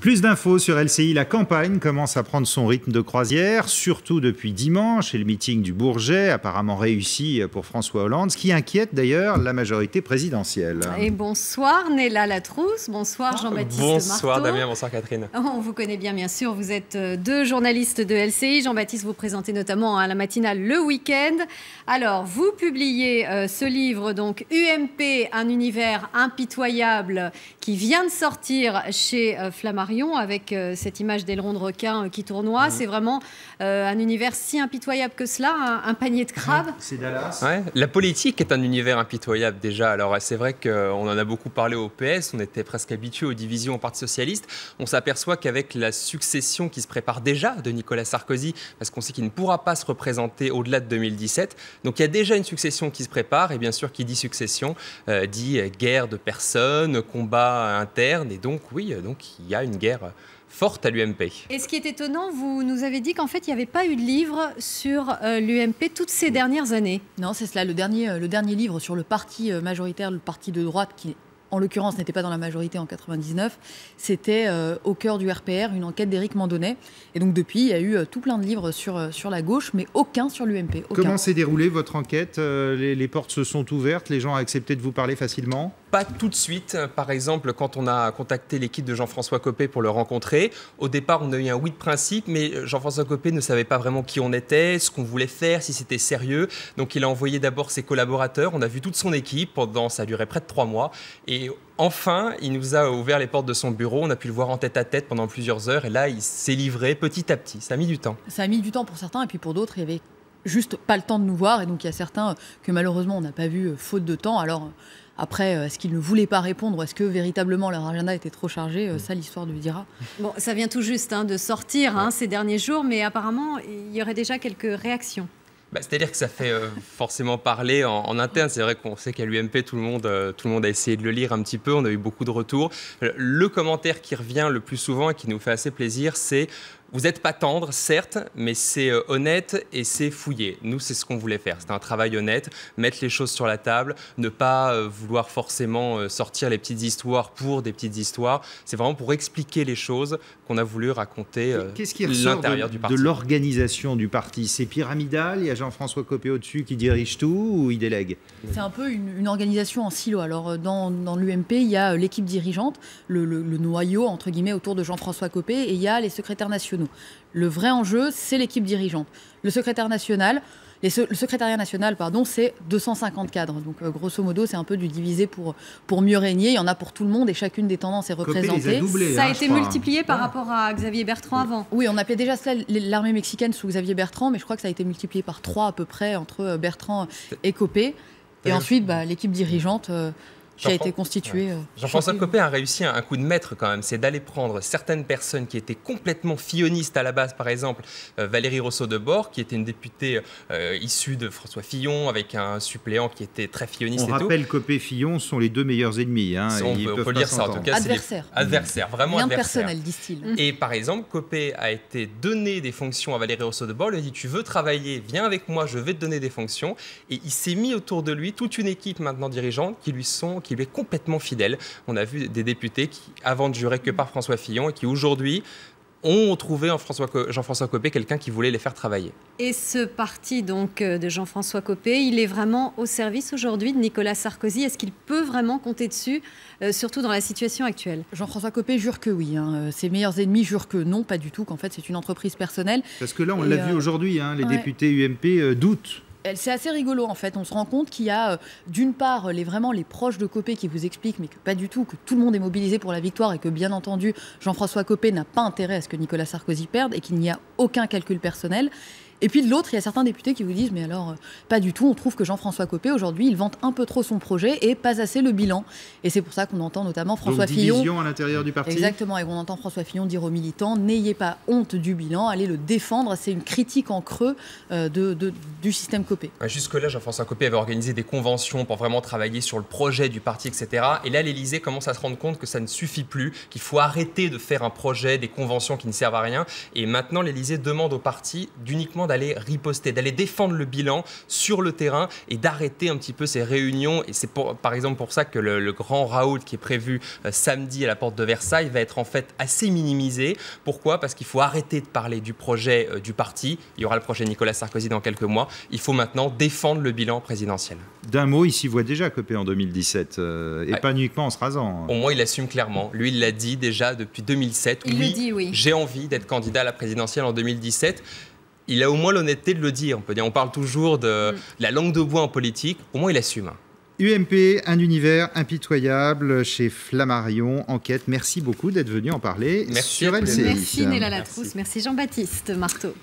Plus d'infos sur LCI, la campagne commence à prendre son rythme de croisière, surtout depuis dimanche et le meeting du Bourget, apparemment réussi pour François Hollande, ce qui inquiète d'ailleurs la majorité présidentielle. Et bonsoir Néla Latrousse, bonsoir Jean-Baptiste Marteau. Bonsoir Damien, bonsoir Catherine. On vous connaît bien sûr, vous êtes deux journalistes de LCI. Jean-Baptiste, vous présentez notamment à la matinale Le Week-end. Alors, vous publiez ce livre, donc UMP, un univers impitoyable, qui vient de sortir chez Flammarion, avec cette image d'aileron de requin qui tournoie. C'est vraiment un univers si impitoyable que cela, un panier de crabes. C'est Dallas. Ouais, la politique est un univers impitoyable déjà. Alors c'est vrai qu'on en a beaucoup parlé au PS, on était presque habitué aux divisions au Parti Socialiste. On s'aperçoit qu'avec la succession qui se prépare déjà de Nicolas Sarkozy, parce qu'on sait qu'il ne pourra pas se représenter au-delà de 2017, donc il y a déjà une succession qui se prépare, et bien sûr qui dit succession, dit guerre de personnes, combat interne, et donc oui, donc il y a une guerre forte à l'UMP. Et ce qui est étonnant, vous nous avez dit qu'en fait, il n'y avait pas eu de livre sur l'UMP toutes ces dernières années. Non, c'est cela, le dernier livre sur le parti majoritaire, le parti de droite, qui en l'occurrence n'était pas dans la majorité en 99, c'était Au cœur du RPR, une enquête d'Éric Mandonnet. Et donc depuis, il y a eu tout plein de livres sur la gauche, mais aucun sur l'UMP. Comment s'est déroulée votre enquête? Les portes se sont ouvertes, les gens ont accepté de vous parler facilement? Pas tout de suite. Par exemple, quand on a contacté l'équipe de Jean-François Copé pour le rencontrer, au départ, on a eu un oui de principe, mais Jean-François Copé ne savait pas vraiment qui on était, ce qu'on voulait faire, si c'était sérieux. Donc, il a envoyé d'abord ses collaborateurs. On a vu toute son équipe pendant, ça a duré près de 3 mois. Et enfin, il nous a ouvert les portes de son bureau. On a pu le voir en tête à tête pendant plusieurs heures. Et là, il s'est livré petit à petit. Ça a mis du temps. Ça a mis du temps pour certains, et puis pour d'autres, il y avait juste pas le temps de nous voir. Et donc, il y a certains que malheureusement, on n'a pas vu faute de temps. Alors, après, est-ce qu'ils ne voulaient pas répondre ou est-ce que véritablement leur agenda était trop chargé? Ça, l'histoire le dira. Bon, ça vient tout juste de sortir ces derniers jours, mais apparemment, il y aurait déjà quelques réactions. C'est-à-dire que ça fait forcément parler en interne. C'est vrai qu'on sait qu'à l'UMP, tout le monde a essayé de le lire un petit peu. On a eu beaucoup de retours. Le commentaire qui revient le plus souvent et qui nous fait assez plaisir, c'est « Vous n'êtes pas tendre, certes, mais c'est honnête et c'est fouillé. » Nous, c'est ce qu'on voulait faire. C'était un travail honnête, mettre les choses sur la table, ne pas vouloir forcément sortir les petites histoires pour des petites histoires. C'est vraiment pour expliquer les choses qu'on a voulu raconter l'intérieur du parti. De l'organisation du parti, c'est pyramidal? Il y a Jean-François Copé au-dessus qui dirige tout ou il délègue? C'est un peu une organisation en silo. Alors, dans l'UMP, il y a l'équipe dirigeante, le noyau, entre guillemets, autour de Jean-François Copé, et il y a les secrétaires nationaux. Le vrai enjeu, c'est l'équipe dirigeante. Le secrétariat national, c'est 250 cadres. Donc, grosso modo, c'est un peu du divisé pour mieux régner. Il y en a pour tout le monde et chacune des tendances est représentée. Copé les a doublés, ça a été multiplié par rapport à Xavier Bertrand avant. Oui, on appelait déjà cela l'armée mexicaine sous Xavier Bertrand, mais je crois que ça a été multiplié par 3 à peu près entre Bertrand et Copé. Et ensuite, l'équipe dirigeante qui a été constituée. Jean-François Copé a réussi un coup de maître quand même, c'est d'aller prendre certaines personnes qui étaient complètement fillonistes à la base, par exemple Valérie Rousseau-Debord, qui était une députée issue de François Fillon, avec un suppléant qui était très filloniste. On rappelle Copé-Fillon sont les deux meilleurs ennemis. On peut dire ça, en tout cas. Adversaires, vraiment rien adversaires. Rien de personnel, disent-ils. Et par exemple, Copé a été donné des fonctions à Valérie Rousseau-Debord, lui a dit « Tu veux travailler, viens avec moi, je vais te donner des fonctions ». Et il s'est mis autour de lui toute une équipe maintenant dirigeante qui lui est complètement fidèle. On a vu des députés qui, avant de jurer que par François Fillon, et qui aujourd'hui ont trouvé en Jean-François Copé quelqu'un qui voulait les faire travailler. Et ce parti donc de Jean-François Copé, il est vraiment au service aujourd'hui de Nicolas Sarkozy. Est-ce qu'il peut vraiment compter dessus, surtout dans la situation actuelle? Jean-François Copé jure que oui. Ses meilleurs ennemis jurent que non, pas du tout, qu'en fait c'est une entreprise personnelle. Parce que là, on l'a vu aujourd'hui, les députés UMP doutent. C'est assez rigolo en fait, on se rend compte qu'il y a d'une part vraiment les proches de Copé qui vous expliquent mais que pas du tout, que tout le monde est mobilisé pour la victoire et que bien entendu Jean-François Copé n'a pas intérêt à ce que Nicolas Sarkozy perde et qu'il n'y a aucun calcul personnel. Et puis de l'autre, il y a certains députés qui vous disent mais alors pas du tout, on trouve que Jean-François Copé aujourd'hui il vante un peu trop son projet et pas assez le bilan. Et c'est pour ça qu'on entend notamment François Fillon. Division à l'intérieur du parti. Exactement, et qu'on entend François Fillon dire aux militants n'ayez pas honte du bilan, allez le défendre. C'est une critique en creux du système Copé. Jusque-là, Jean-François Copé avait organisé des conventions pour vraiment travailler sur le projet du parti, etc. Et là, l'Élysée commence à se rendre compte que ça ne suffit plus, qu'il faut arrêter de faire un projet, des conventions qui ne servent à rien. Et maintenant, l'Élysée demande au parti d'uniquement d'aller riposter, d'aller défendre le bilan sur le terrain et d'arrêter un petit peu ces réunions. Et c'est par exemple pour ça que le grand raout qui est prévu samedi à la porte de Versailles va être en fait assez minimisé. Pourquoi ? Parce qu'il faut arrêter de parler du projet du parti. Il y aura le projet Nicolas Sarkozy dans quelques mois. Il faut maintenant défendre le bilan présidentiel. D'un mot, il s'y voit déjà Copé en 2017, et pas uniquement en se rasant. Au moins, il assume clairement. Lui, il l'a dit déjà depuis 2007. Il le dit, oui. J'ai envie d'être candidat à la présidentielle en 2017. Il a au moins l'honnêteté de le dire. On parle toujours de la langue de bois en politique. Au moins, il assume. UMP, un univers impitoyable chez Flammarion, enquête. Merci beaucoup d'être venu en parler sur LCI. Merci Néla Latrousse, merci Jean-Baptiste Marteau.